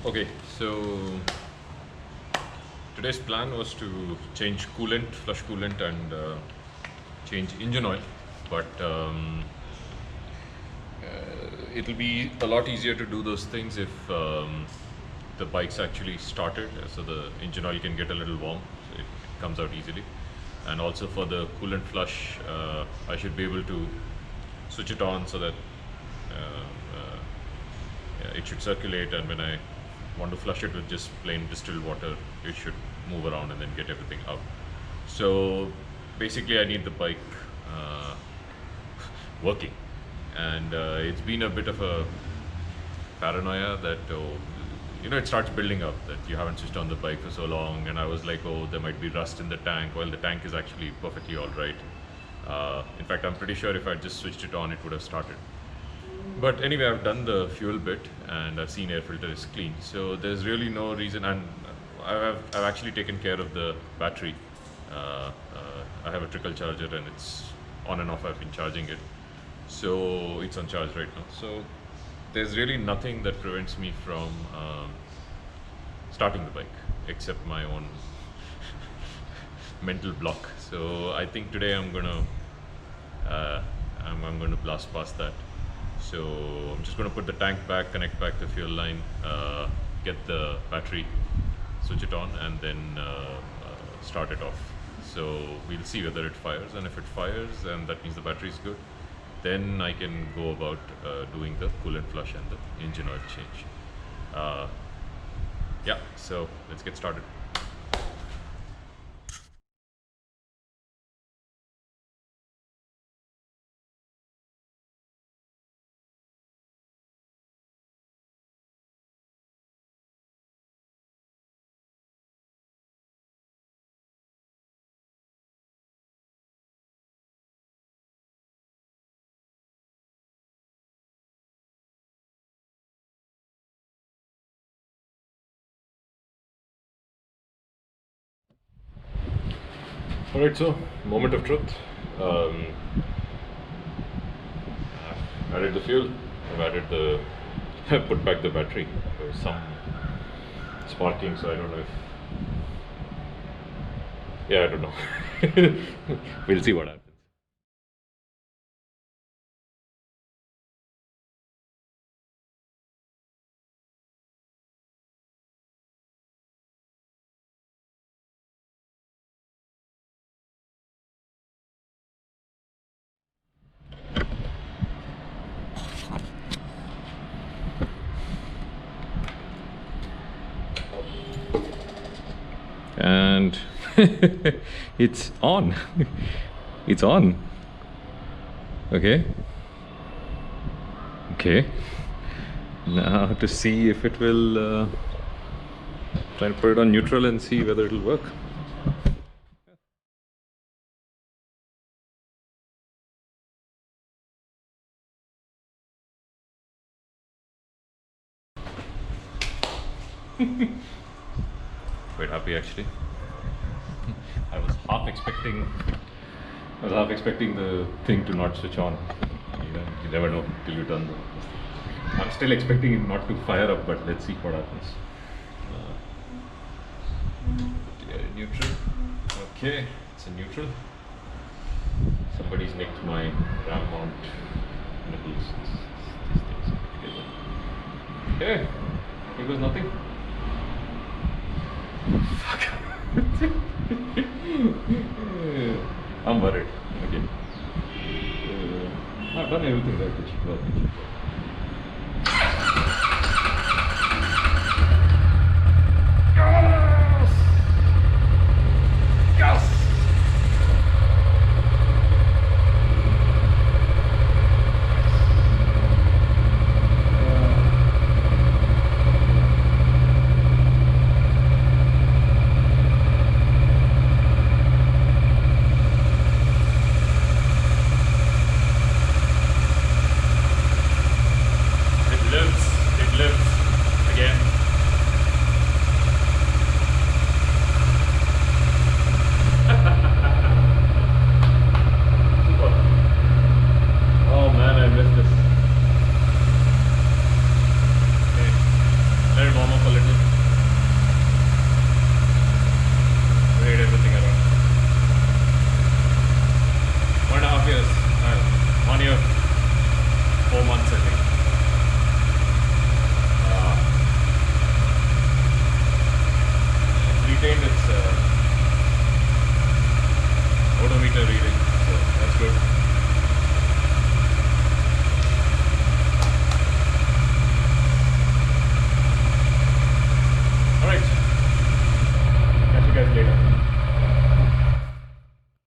Okay, so today's plan was to change coolant, flush coolant, and change engine oil, but it'll be a lot easier to do those things if the bike's actually started, so the engine oil can get a little warm, so it comes out easily. And also for the coolant flush, I should be able to switch it on so that it should circulate, and when I want to flush it with just plain distilled water, it should move around and then get everything out. So basically I need the bike uh, working, and it's been a bit of a paranoia that it starts building up that you haven't switched on the bike for so long, and I was like, oh, there might be rust in the tank. Well, the tank is actually perfectly all right. In fact, I'm pretty sure if I just switched it on, it would have started. But anyway, I've done the fuel bit and I've seen air filter is clean, so there's really no reason. And I've actually taken care of the battery. I have a trickle charger and it's on and off. I've been charging it, so it's on charge right now. So there's really nothing that prevents me from starting the bike except my own mental block. So I think today I'm gonna blast past that. So I'm just going to put the tank back, connect back the fuel line, get the battery, switch it on, and then start it off. So we'll see whether it fires, and if it fires, then that means the battery is good. Then I can go about doing the coolant flush and the engine oil change. Yeah, so let's get started. Alright, so moment of truth. Um, I've added the fuel, I've added the put back the battery. There was some sparking, so I don't know if. Yeah, I don't know. We'll see what happens. And it's on. It's on. Okay. Okay. Now to see if it will. Try to put it on neutral and see whether it'll work. Quite happy actually. I was half expecting the thing to not switch on. You never know till you've done the. I'm still expecting it not to fire up, but let's see what happens. Neutral. Okay, it's a neutral. Somebody's nicked my RAM mount nipples. These things are together. Okay, here goes nothing. Fuck. I'm worried. Okay. I've done everything right. It should work.